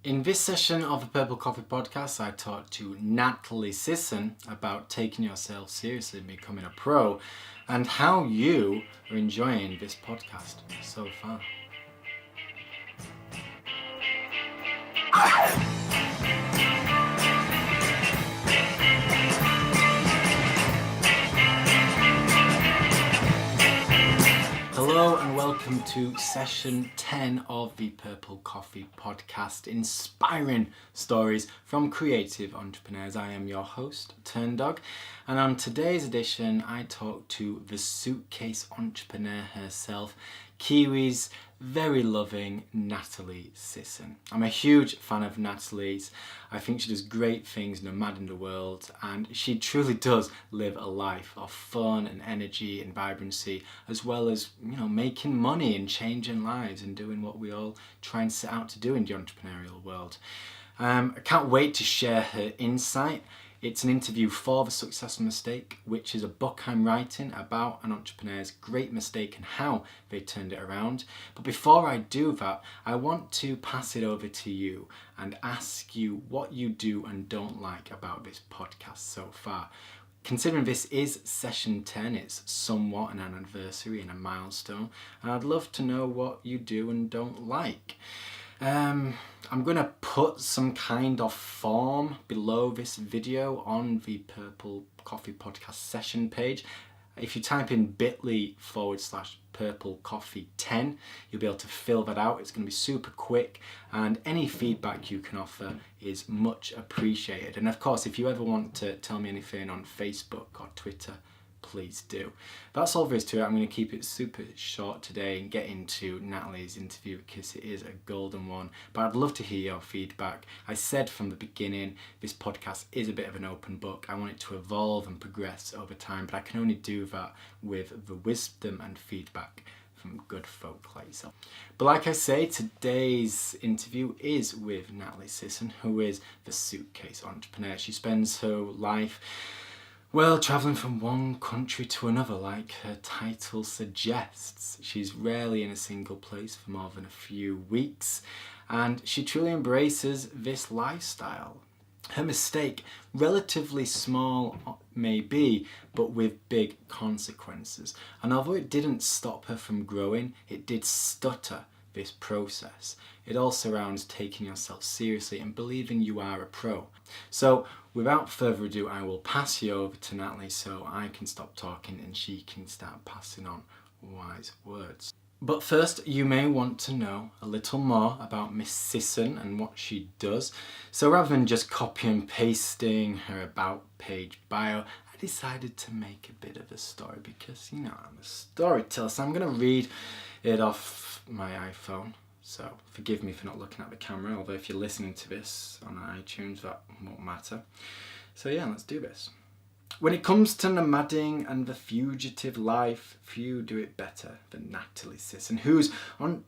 In this session of the Purple Coffee Podcast, I talked to Natalie Sisson about taking yourself seriously and becoming a pro, and how you are enjoying this podcast so far. Hello and welcome to session 10 of the Purple Coffee Podcast, inspiring stories from creative entrepreneurs. I am your host, Turndog, and on today's edition I talk to the suitcase entrepreneur herself, Kiwi's very loving Natalie Sisson. I'm a huge fan of Natalie's. I think she does great things nomad in the world, and she truly does live a life of fun and energy and vibrancy, as well as, making money and changing lives and doing what we all try and set out to do in the entrepreneurial world. I can't wait to share her insight. It's an interview for The Successful Mistake, which is a book I'm writing about an entrepreneur's great mistake and how they turned it around. But before I do that, I want to pass it over to you and ask you what you do and don't like about this podcast so far. Considering this is session 10, it's somewhat an anniversary and a milestone, and I'd love to know what you do and don't like. I'm going to put some kind of form below this video on the Purple Coffee Podcast session page. If you type in bit.ly/Purple Coffee 10, you'll be able to fill that out. It's going to be super quick, and any feedback you can offer is much appreciated. And of course, if you ever want to tell me anything on Facebook or Twitter, please do. That's all there is to it. I'm going to keep it super short today and get into Natalie's interview because it is a golden one. But I'd love to hear your feedback. I said from the beginning, this podcast is a bit of an open book. I want it to evolve and progress over time, but I can only do that with the wisdom and feedback from good folk like yourself. But like I say, today's interview is with Natalie Sisson, who is the suitcase entrepreneur. She spends her life travelling from one country to another, like her title suggests. She's rarely in a single place for more than a few weeks, and she truly embraces this lifestyle. Her mistake, relatively small maybe, but with big consequences. And although it didn't stop her from growing, it did stutter this process. It all surrounds taking yourself seriously and believing you are a pro. So without further ado, I will pass you over to Natalie so I can stop talking and she can start passing on wise words. But first, you may want to know a little more about Miss Sisson and what she does. So rather than just copy and pasting her about page bio, I decided to make a bit of a story because, I'm a storyteller. So I'm going to read it off my iPhone. So forgive me for not looking at the camera, although if you're listening to this on iTunes, that won't matter. So yeah, let's do this. When it comes to nomading and the fugitive life, few do it better than Natalie Sisson, whose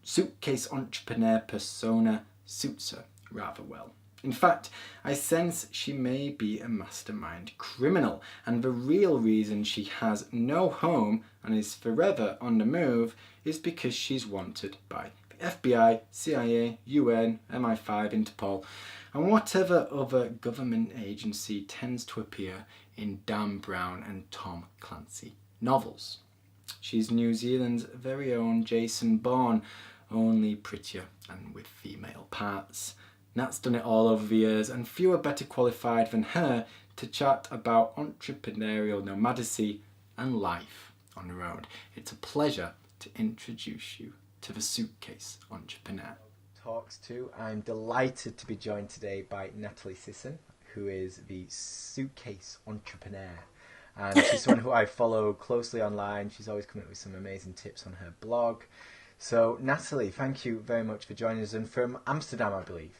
suitcase entrepreneur persona suits her rather well. In fact, I sense she may be a mastermind criminal, and the real reason she has no home and is forever on the move is because she's wanted by the FBI, CIA, UN, MI5, Interpol, and whatever other government agency tends to appear in Dan Brown and Tom Clancy novels. She's New Zealand's very own Jason Bourne, only prettier and with female parts. Nat's done it all over the years, and few are better qualified than her to chat about entrepreneurial nomadacy and life on the road. It's a pleasure to introduce you to the suitcase entrepreneur. I'm delighted to be joined today by Natalie Sisson, who is the suitcase entrepreneur. And she's someone who I follow closely online. She's always coming up with some amazing tips on her blog. So Natalie, thank you very much for joining us, and from Amsterdam, I believe.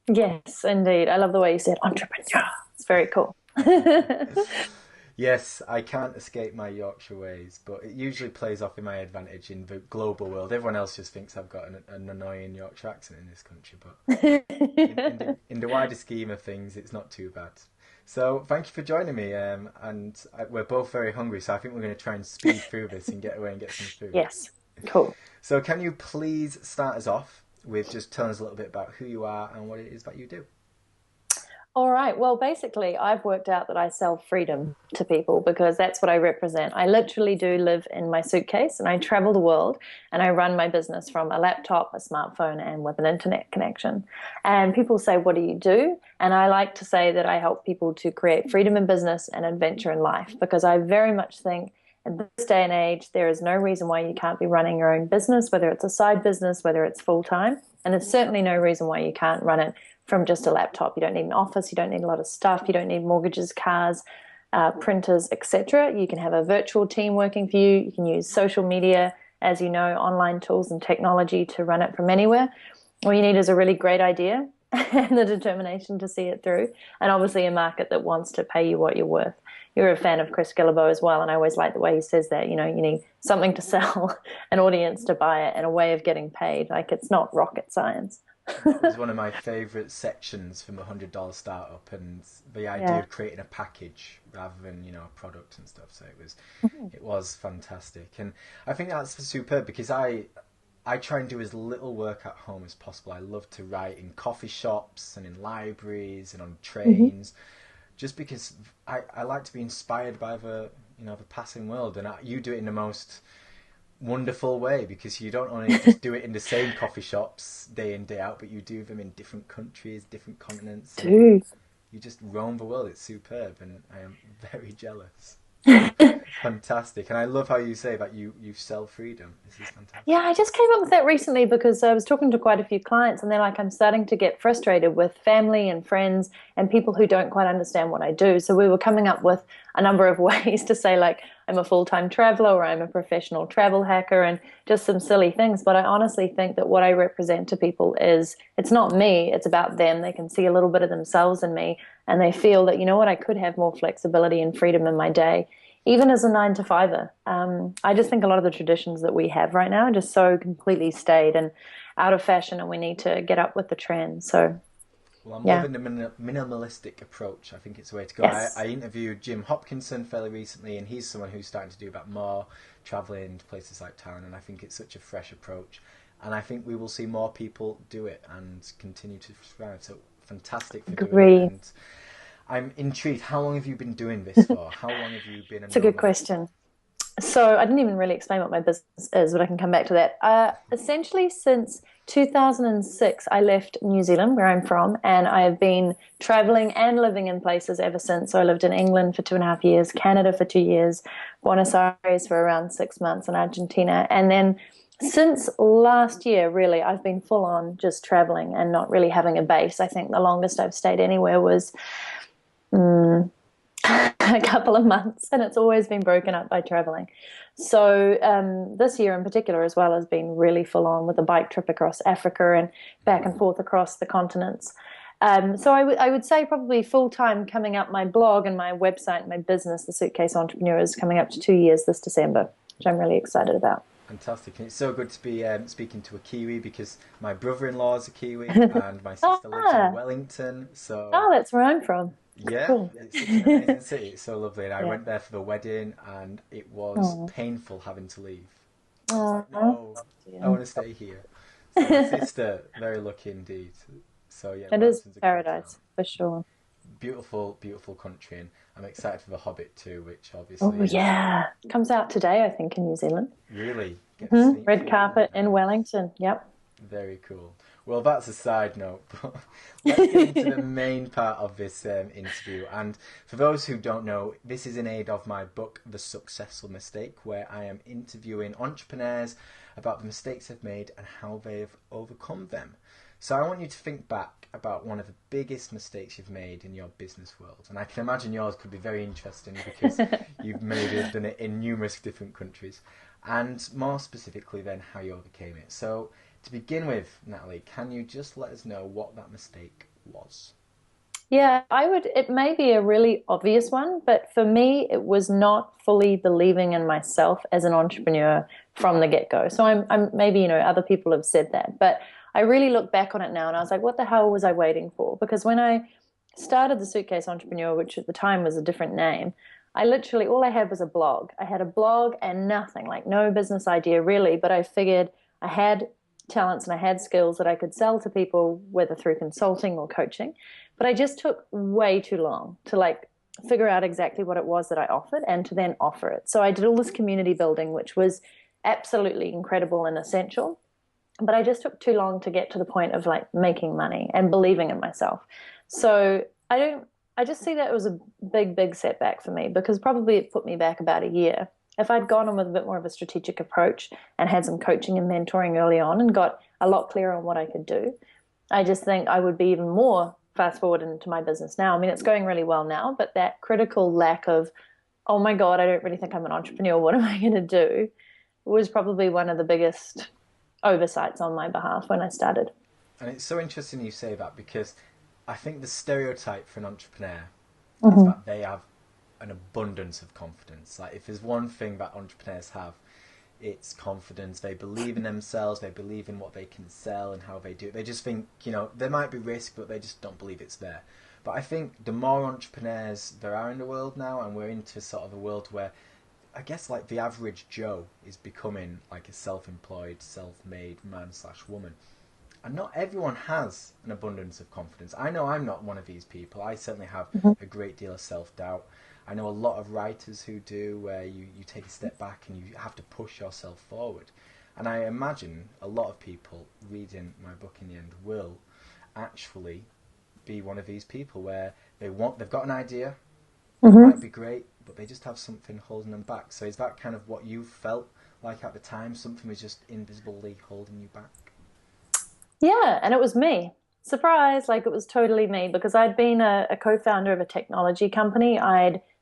Yes, indeed. I love the way you said entrepreneur. It's very cool. Yes, I can't escape my Yorkshire ways, but it usually plays off in my advantage in the global world. Everyone else just thinks I've got an annoying Yorkshire accent in this country, but in the wider scheme of things, it's not too bad. So thank you for joining me, we're both very hungry, so I think we're going to try and speed through this and get away and get some food. Yes, cool. So can you please start us off with just telling us a little bit about who you are and what it is that you do. All right. Well, basically, I've worked out that I sell freedom to people because that's what I represent. I literally do live in my suitcase and I travel the world and I run my business from a laptop, a smartphone, and with an internet connection. And people say, "What do you do?" And I like to say that I help people to create freedom in business and adventure in life because I very much think in this day and age, there is no reason why you can't be running your own business, whether it's a side business, whether it's full time. And there's certainly no reason why you can't run it from just a laptop. You don't need an office, you don't need a lot of stuff, you don't need mortgages, cars, printers, etc. You can have a virtual team working for you. You can use social media, as you know, online tools and technology to run it from anywhere. All you need is a really great idea and the determination to see it through, and obviously a market that wants to pay you what you're worth. You're a fan of Chris Gillibo as well, and I always like the way he says that, you need something to sell, an audience to buy it, and a way of getting paid. Like, it's not rocket science. That was one of my favourite sections from a $100 startup, and the idea Yeah. of creating a package rather than a product and stuff. So it was fantastic, and I think that's superb because I try and do as little work at home as possible. I love to write in coffee shops and in libraries and on Hmm. trains, just because I like to be inspired by the passing world, and you do it in the most wonderful way because you don't only just do it in the same coffee shops day in day out, but you do them in different countries, different continents, and Dude. you just roam the world. It's superb, and I am very jealous. So fantastic, and I love how you say that you sell freedom. This is Yeah, fantastic. I just came up with that recently because I was talking to quite a few clients and they're like, I'm starting to get frustrated with family and friends and people who don't quite understand what I do. So we were coming up with a number of ways to say, like, I'm a full-time traveler or I'm a professional travel hacker and just some silly things. But I honestly think that what I represent to people is it's not me, it's about them. They can see a little bit of themselves in me and they feel that, you know what, I could have more flexibility and freedom in my day even as a nine to fiver. I just think a lot of the traditions that we have right now are just so completely stayed and out of fashion, and we need to get up with the trend. So, Well, I'm yeah, loving the minimalistic approach. I think it's the way to go. I yes. interviewed Jim Hopkinson fairly recently, and he's someone who's starting to do that more, traveling to places like Thailand, and I think it's such a fresh approach. And I think we will see more people do it and continue to thrive. So fantastic for doing it. Agree. And I'm intrigued. How long have you been doing this for? How long have you been a It's a good nomadist? question. So I didn't even really explain what my business is, but I can come back to that. Essentially, since 2006, I left New Zealand, where I'm from, and I have been traveling and living in places ever since. So I lived in England for 2.5 years, Canada for 2 years, Buenos Aires for around 6 months, and Argentina. And then since last year, really, I've been full on just traveling and not really having a base. I think the longest I've stayed anywhere was a couple of months, and it's always been broken up by traveling. So this year in particular, as well, has been really full on with a bike trip across Africa and back and forth across the continents. So I would say probably full time coming up my blog and my website, my business, the Suitcase Entrepreneur, is coming up to 2 years this December, which I'm really excited about. Fantastic. And it's so good to be speaking to a Kiwi because my brother-in-law is a Kiwi and my sister lives in Ah, Wellington. So oh, that's where I'm from. yeah, Cool. it's such an amazing city. It's so lovely. And I Yeah. went there for the wedding and it was Oh, painful having to leave. I was like, oh, no, I yeah. want to stay here. So my sister, very lucky indeed. So yeah, It is Wellington's a great town. paradise for sure. Beautiful, beautiful country. And I'm excited for The Hobbit too, which Oh obviously is yeah, comes out today, I think, in New Zealand. really get a Hmm. sneak Red preview. carpet in Nice. Wellington. Yep. Very cool. Well, that's a side note, but let's get into the main part of this interview. And for those who don't know, this is in aid of my book, The Successful Mistake, where I am interviewing entrepreneurs about the mistakes they've made and how they've overcome them. So I want you to think back about one of the biggest mistakes you've made in your business world. And I can imagine yours could be very interesting because you've maybe done it in numerous different countries. And more specifically, then, how you overcame it. So to begin with, Natalie, can you just let us know what that mistake was? Yeah, I would. It may be a really obvious one, but for me, it was not fully believing in myself as an entrepreneur from the get-go. So I'm maybe, other people have said that, but I really look back on it now and I was like, what the hell was I waiting for? Because when I started the Suitcase Entrepreneur, which at the time was a different name, I literally, all I had was a blog. I had a blog and nothing, like no business idea really, but I figured I had talents and I had skills that I could sell to people, whether through consulting or coaching. But I just took way too long to like figure out exactly what it was that I offered and to then offer it. So I did all this community building, which was absolutely incredible and essential. But I just took too long to get to the point of like making money and believing in myself. So I just see that it was a big setback for me because probably it put me back about a year. If I'd gone on with a bit more of a strategic approach and had some coaching and mentoring early on and got a lot clearer on what I could do, I just think I would be even more fast forward into my business now. I mean, it's going really well now, but that critical lack of, oh my God, I don't really think I'm an entrepreneur. What am I going to do? Was probably one of the biggest oversights on my behalf when I started. And it's so interesting you say that because I think the stereotype for an entrepreneur is Mm-hmm. that they have an abundance of confidence. Like if there's one thing that entrepreneurs have, it's confidence. They believe in themselves. They believe in what they can sell and how they do it. They just think, there might be risk, but they just don't believe it's there. But I think the more entrepreneurs there are in the world now, and we're into sort of a world where I guess like the average Joe is becoming like a self-employed, self-made man slash woman. And not everyone has an abundance of confidence. I know I'm not one of these people. I certainly have Mm-hmm. a great deal of self-doubt. I know a lot of writers who do, where you take a step back and you have to push yourself forward. And I imagine a lot of people reading my book in the end will actually be one of these people where they've got an idea, it might Mm-hmm. be great, but they just have something holding them back. So is that kind of what you felt like at the time? Something was just invisibly holding you back? Yeah, and it was me. Surprise, like it was totally me because I'd been a co-founder of a technology company.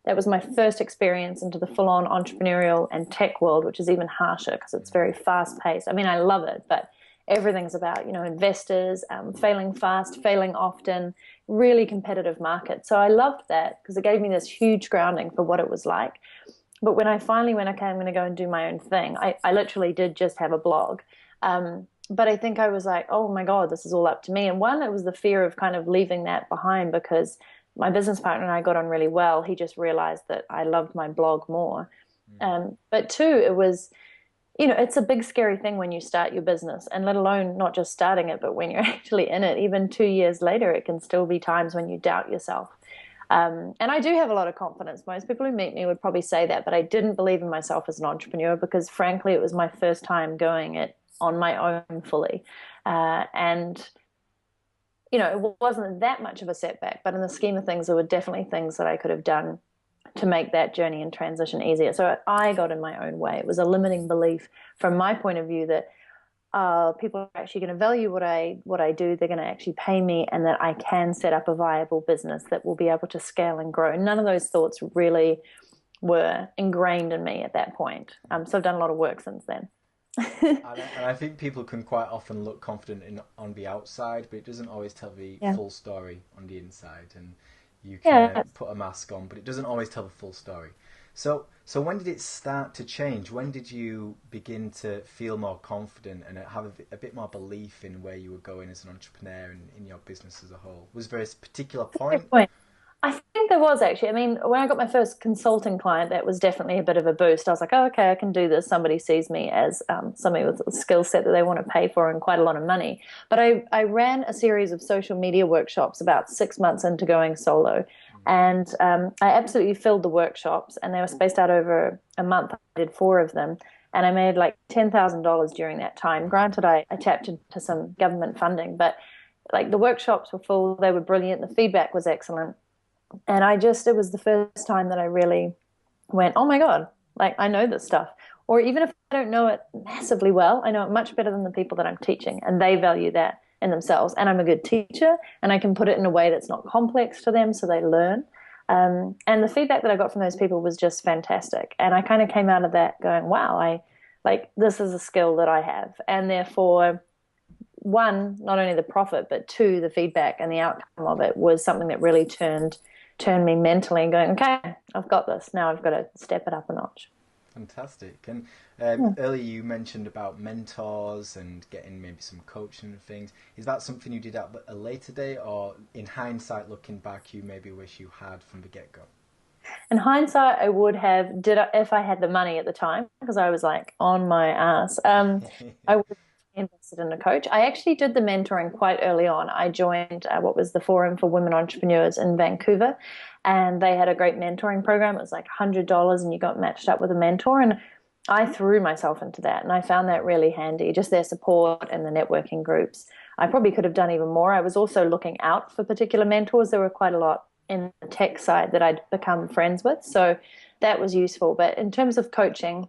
That was my first experience into the full-on entrepreneurial and tech world, which is even harsher because it's very fast-paced. I mean, I love it, but everything's about, investors, failing fast, failing often, really competitive market. So I loved that because it gave me this huge grounding for what it was like. But when I finally went, okay, I'm going to go and do my own thing, I literally did just have a blog. But I think I was like, oh my God, this is all up to me. And one, it was the fear of kind of leaving that behind because my business partner and I got on really well. He just realized that I loved my blog more. Mm. But two, it was, it's a big scary thing when you start your business, and let alone not just starting it, but when you're actually in it, even 2 years later, it can still be times when you doubt yourself. And I do have a lot of confidence. Most people who meet me would probably say that, but I didn't believe in myself as an entrepreneur because, frankly, it was my first time going it on my own fully. And it wasn't that much of a setback, but in the scheme of things, there were definitely things that I could have done to make that journey and transition easier. So I got in my own way. It was a limiting belief from my point of view that people are actually going to value what I do. They're going to actually pay me, and that I can set up a viable business that will be able to scale and grow. None of those thoughts really were ingrained in me at that point. So I've done a lot of work since then. And I think people can quite often look confident on the outside, but it doesn't always tell the Yeah. full story on the inside. And you Yeah. can put a mask on, but it doesn't always tell the full story. So when did it start to change? When did you begin to feel more confident and have a bit more belief in where you were going as an entrepreneur and in your business as a whole? Was there a particular point? Good point. I think there was actually. I mean, when I got my first consulting client, that was definitely a bit of a boost. I was like, oh, okay, I can do this. Somebody sees me as somebody with a skill set that they want to pay for and quite a lot of money. But I ran a series of social media workshops about 6 months into going solo. And I absolutely filled the workshops, and they were spaced out over a month. I did four of them. And I made like $10,000 during that time. Wow. Granted, I tapped into some government funding, but like the workshops were full, they were brilliant, the feedback was excellent. And it was the first time that I really went, oh my God, like I know this stuff. Or even if I don't know it massively well, I know it much better than the people that I'm teaching, and they value that in themselves. And I'm a good teacher, and I can put it in a way that's not complex to them so they learn. And the feedback that I got from those people was just fantastic. And I kind of came out of that going, wow, this is a skill that I have. And therefore, one, not only the profit, but two, the feedback and the outcome of it was something that really turned me mentally and going, okay, I've got this. Now I've got to step it up a notch. Fantastic. And Yeah. earlier you mentioned about mentors and getting maybe some coaching and things. Is that something you did at a later date, or in hindsight, looking back, you maybe wish you had from the get go? In hindsight, I would have if I had the money at the time because I was like on my ass. I would invested in a coach. I actually did the mentoring quite early on. I joined what was the Forum for Women Entrepreneurs in Vancouver, and they had a great mentoring program. It was like $100, and you got matched up with a mentor. And I threw myself into that, and I found that really handy. Just their support and the networking groups. I probably could have done even more. I was also looking out for particular mentors. There were quite a lot in the tech side that I'd become friends with, so that was useful. But in terms of coaching,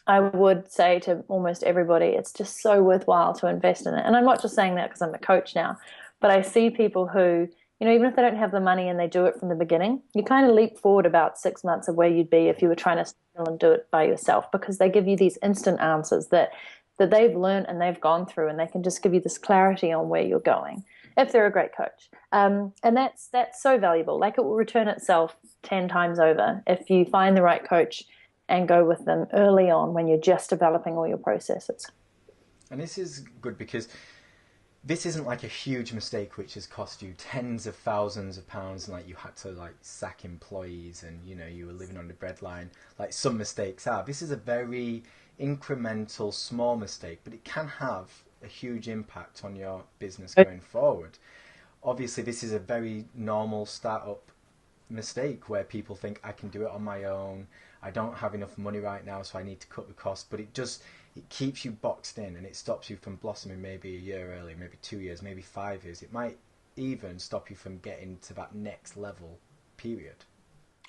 I would say to almost everybody, it's just so worthwhile to invest in it. And I'm not just saying that because I'm a coach now, but I see people who, even if they don't have the money and they do it from the beginning, you kind of leap forward about 6 months of where you'd be if you were trying to steal and do it by yourself, because they give you these instant answers that they've learned and they've gone through, and they can just give you this clarity on where you're going if they're a great coach. And that's so valuable. Like, it will return itself 10 times over if you find the right coach and go with them early on when you're just developing all your processes. And this is good because this isn't like a huge mistake which has cost you tens of thousands of pounds, and like you had to like sack employees, and you were living on the breadline like some mistakes are. This is a very incremental small mistake, but it can have a huge impact on your business going forward. Obviously this is a very normal startup mistake where people think, I can do it on my own, I don't have enough money right now, so I need to cut the cost. But it keeps you boxed in, and it stops you from blossoming maybe a year early, maybe 2 years, maybe 5 years. It might even stop you from getting to that next level period.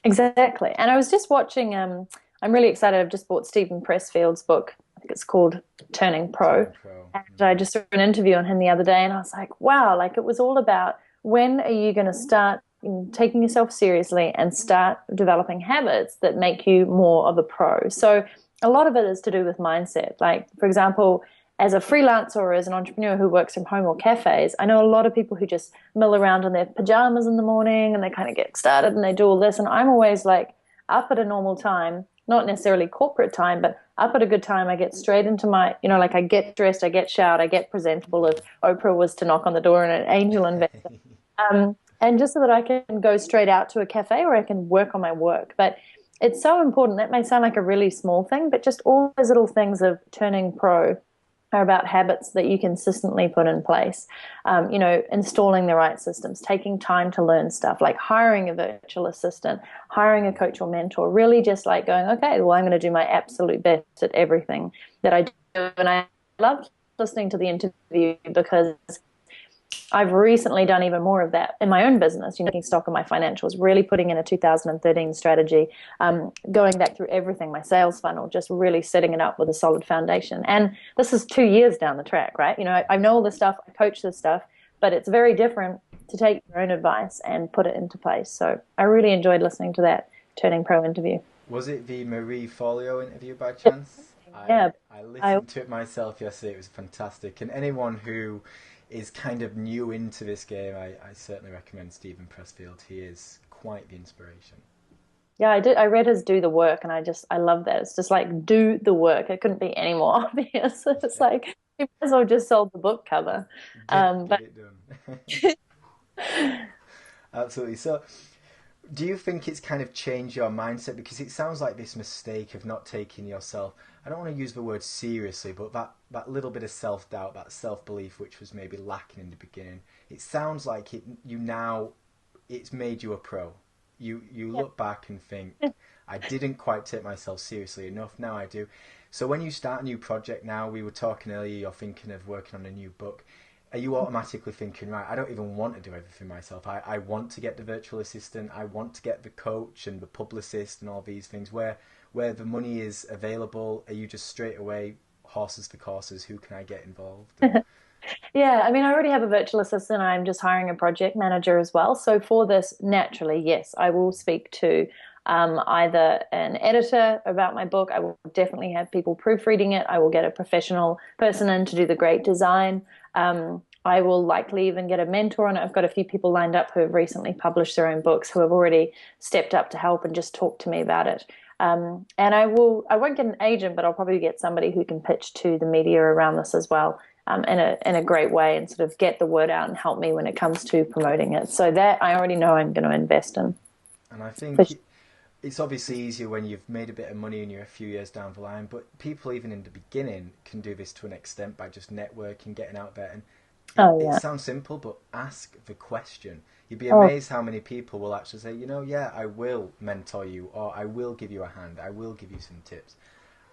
Exactly. And I was just watching, I'm really excited. I've just bought Stephen Pressfield's book. I think it's called Turning Pro. Turning Pro. And I just saw an interview on him the other day, and I was like, wow, like, it was all about, when are you going to start taking yourself seriously and start developing habits that make you more of a pro? So a lot of it is to do with mindset. Like, for example, as a freelancer or as an entrepreneur who works from home or cafes, I know a lot of people who just mill around in their pajamas in the morning and they kind of get started and they do all this. And I'm always like up at a normal time, not necessarily corporate time, but up at a good time. I get straight into my, like, I get dressed, I get showered, I get presentable if Oprah was to knock on the door and an angel investor. And just so that I can go straight out to a cafe or I can work on my work. But it's so important. That may sound like a really small thing, but just all those little things of turning pro are about habits that you consistently put in place. Installing the right systems, taking time to learn stuff, like hiring a virtual assistant, hiring a coach or mentor, really just like going, okay, well, I'm going to do my absolute best at everything that I do. And I love listening to the interview because I've recently done even more of that in my own business, taking stock of my financials, really putting in a 2013 strategy, going back through everything, my sales funnel, just really setting it up with a solid foundation. And this is 2 years down the track, right? I know all this stuff, I coach this stuff, but it's very different to take your own advice and put it into place. So I really enjoyed listening to that Turning Pro interview. Was it the Marie Folio interview by chance? Yeah. I listened to it myself yesterday. It was fantastic. And anyone who is kind of new into this game, I certainly recommend Stephen Pressfield. He is quite the inspiration. Yeah, I did. I read his Do the Work, and I love that. It's just like, do the work. It couldn't be any more obvious. It's like, you might as well just sold the book cover. Get it done. Absolutely. So do you think it's kind of changed your mindset? Because it sounds like this mistake of not taking yourself, I don't want to use the word seriously, but that little bit of self-doubt, that self-belief, which was maybe lacking in the beginning, it sounds like it's made you a pro. You look back and think, I didn't quite take myself seriously enough. Now I do. So when you start a new project now, we were talking earlier, you're thinking of working on a new book. Are you automatically thinking, right, I don't even want to do everything myself. I want to get the virtual assistant. I want to get the coach and the publicist and all these things. Where the money is available, are you just straight away, horses for courses, who can I get involved? Yeah, I mean, I already have a virtual assistant. I'm just hiring a project manager as well. So for this, naturally, yes, I will speak to either an editor about my book. I will definitely have people proofreading it. I will get a professional person in to do the great design. I will likely even get a mentor on it. I've got a few people lined up who have recently published their own books who have already stepped up to help and just talk to me about it. And I won't get an agent, but I'll probably get somebody who can pitch to the media around this as well, in a great way, and sort of get the word out and help me when it comes to promoting it. So that I already know I'm going to invest in. And I think it's obviously easier when you've made a bit of money and you're a few years down the line, but people even in the beginning can do this to an extent by just networking, getting out there. And Oh it yeah. sounds simple, but ask the question. You'd be Oh, amazed how many people will actually say, yeah, I will mentor you, or I will give you a hand, I will give you some tips.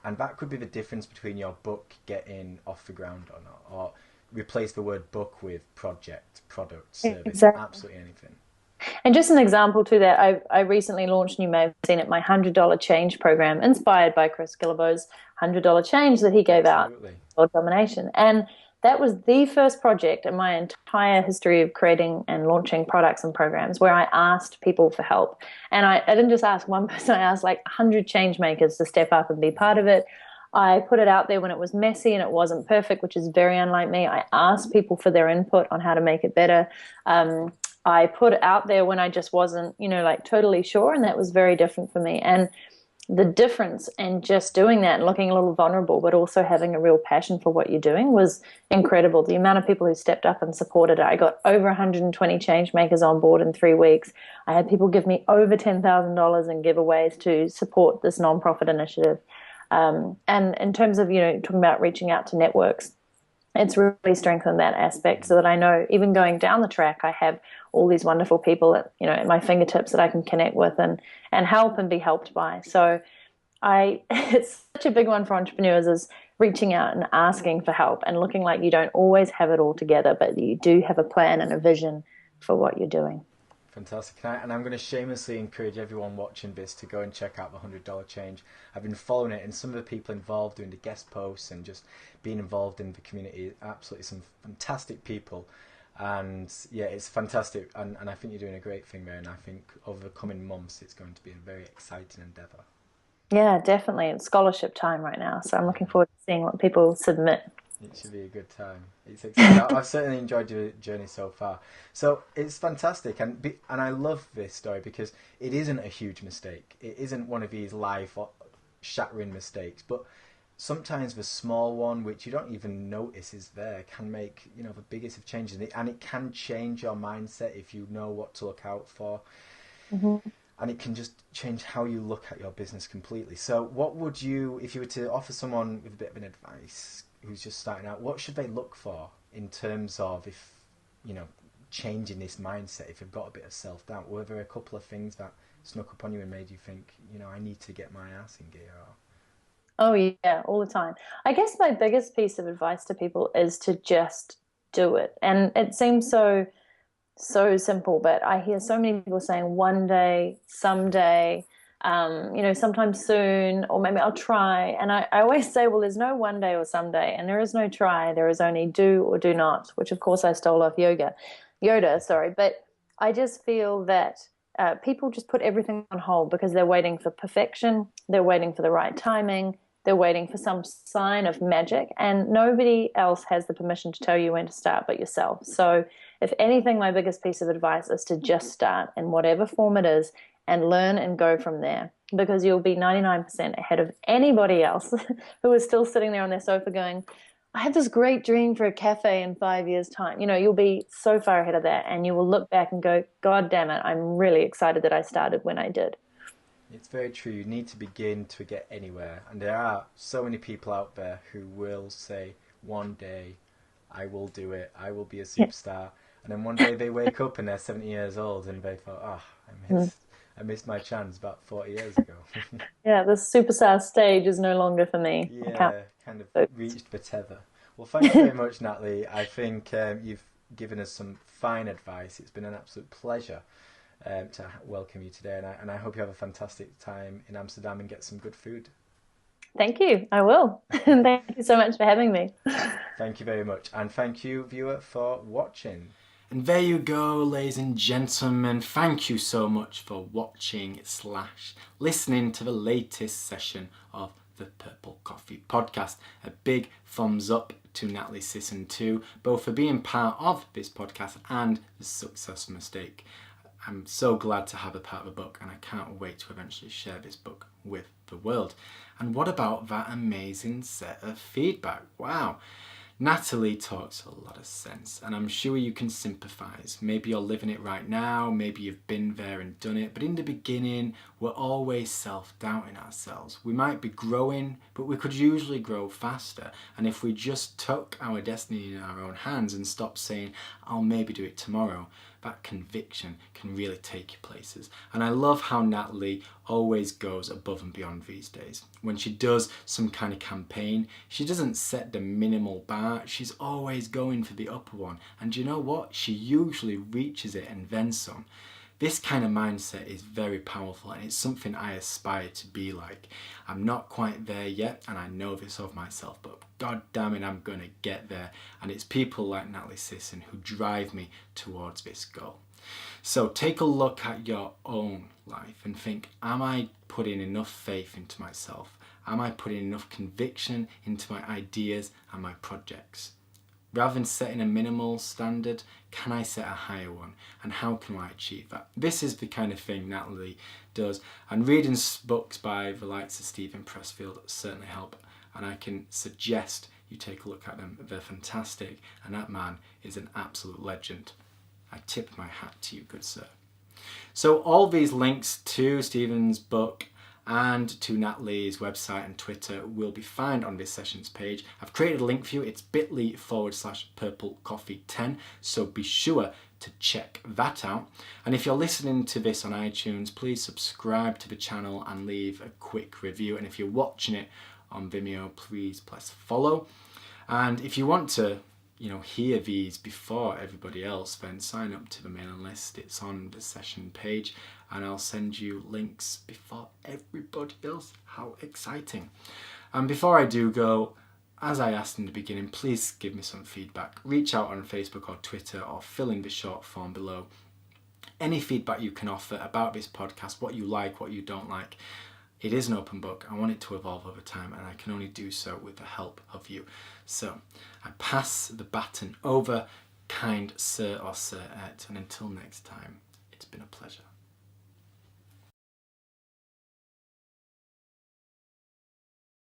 And that could be the difference between your book getting off the ground or not, or replace the word book with project, product, service, exactly. absolutely anything. And just an example to that, I recently launched, you may have seen it, my $100 change program, inspired by Chris Guillebeau's $100 change that he gave out, Absolutely. world domination. And that was the first project in my entire history of creating and launching products and programs where I asked people for help. And I didn't just ask one person, I asked like 100 change makers to step up and be part of it. I put it out there when it was messy and it wasn't perfect, which is very unlike me. I asked people for their input on how to make it better. I put it out there when I just wasn't, like totally sure, and that was very different for me. And the difference in just doing that and looking a little vulnerable, but also having a real passion for what you're doing was incredible. The amount of people who stepped up and supported it. I got over 120 change makers on board in 3 weeks. I had people give me over $10,000 in giveaways to support this nonprofit initiative. And in terms of, talking about reaching out to networks, it's really strengthened that aspect so that I know even going down the track, I have all these wonderful people at my fingertips that I can connect with and help and be helped by. So it's such a big one for entrepreneurs is reaching out and asking for help and looking like you don't always have it all together, but you do have a plan and a vision for what you're doing. Fantastic. And I'm going to shamelessly encourage everyone watching this to go and check out the $100 change. I've been following it, and some of the people involved doing the guest posts and just being involved in the community, absolutely some fantastic people. And yeah, it's fantastic. And I think you're doing a great thing there. And I think over the coming months, it's going to be a very exciting endeavour. Yeah, definitely. It's scholarship time right now. So I'm looking forward to seeing what people submit. It should be a good time. It's exciting. I've certainly enjoyed your journey so far. So it's fantastic, and I love this story because it isn't a huge mistake. It isn't one of these life shattering mistakes, but sometimes the small one, which you don't even notice is there, can make the biggest of changes, and it can change your mindset if you know what to look out for, Mhm. and it can just change how you look at your business completely. So, what would you, if you were to offer someone with a bit of an advice who's just starting out, what should they look for in terms of if changing this mindset? If you've got a bit of self doubt, were there a couple of things that snuck up on you and made you think, I need to get my ass in gear? Or... Oh, yeah, all the time. I guess my biggest piece of advice to people is to just do it. And it seems so simple, but I hear so many people saying one day, someday, sometime soon, or maybe I'll try. And I always say, well, there's no one day or someday, and there is no try. There is only do or do not, which of course I stole off Yoda, sorry. But I just feel that people just put everything on hold because they're waiting for perfection. They're waiting for the right timing. They're waiting for some sign of magic, and nobody else has the permission to tell you when to start but yourself. So, if anything, my biggest piece of advice is to just start in whatever form it is and learn and go from there because you'll be 99% ahead of anybody else who is still sitting there on their sofa going, I have this great dream for a cafe in 5 years' time. You'll be so far ahead of that and you will look back and go, God damn it, I'm really excited that I started when I did. It's very true. You need to begin to get anywhere, and there are so many people out there who will say, "One day, I will do it. I will be a Yeah. superstar." And then one day they wake up and they're 70 years old, and they thought, "Oh, Mm. I missed my chance about 40 years ago." Yeah, the superstar stage is no longer for me. I can't Yeah, kind of focus. reached the tether. Well, thank you very much, Natalie. I think you've given us some fine advice. It's been an absolute pleasure to welcome you today, and I hope you have a fantastic time in Amsterdam and get some good food. Thank you. I will. Thank you so much for having me. Thank you very much, and thank you, viewer, for watching. And there you go, ladies and gentlemen. Thank you so much for watching / listening to the latest session of the Purple Coffee Podcast. A big thumbs up to Natalie Sisson too, both for being part of this podcast and the Success Mistake. I'm so glad to have a part of the book, and I can't wait to eventually share this book with the world. And what about that amazing set of feedback? Wow. Natalie talks a lot of sense, and I'm sure you can sympathise. Maybe you're living it right now, maybe you've been there and done it, but in the beginning, we're always self-doubting ourselves. We might be growing, but we could usually grow faster. And if we just took our destiny in our own hands and stopped saying, I'll maybe do it tomorrow, that conviction can really take you places. And I love how Natalie always goes above and beyond these days. When she does some kind of campaign, she doesn't set the minimal bar, she's always going for the upper one. And you know what? She usually reaches it and then some. This kind of mindset is very powerful, and it's something I aspire to be like. I'm not quite there yet, and I know this of myself, but god damn it, I'm gonna get there. And it's people like Natalie Sisson who drive me towards this goal. So take a look at your own life and think, am I putting enough faith into myself? Am I putting enough conviction into my ideas and my projects? Rather than setting a minimal standard, can I set a higher one? And how can I achieve that? This is the kind of thing Natalie does. And reading books by the likes of Stephen Pressfield certainly help. And I can suggest you take a look at them. They're fantastic. And that man is an absolute legend. I tip my hat to you, good sir. So all these links to Stephen's book and to Natalie's website and Twitter will be found on this session's page. I've created a link for you. It's bit.ly/purplecoffee10. So be sure to check that out. And if you're listening to this on iTunes, please subscribe to the channel and leave a quick review. And if you're watching it on Vimeo, please press follow. And if you want to hear these before everybody else, then sign up to the mailing list. It's on the session page, and I'll send you links before everybody else. How exciting. And before I do go, as I asked in the beginning, please give me some feedback. Reach out on Facebook or Twitter, or fill in the short form below. Any feedback you can offer about this podcast, what you like, what you don't like. It is an open book. I want it to evolve over time, and I can only do so with the help of you. So I pass the baton over, kind sir or sirette, and until next time, it's been a pleasure.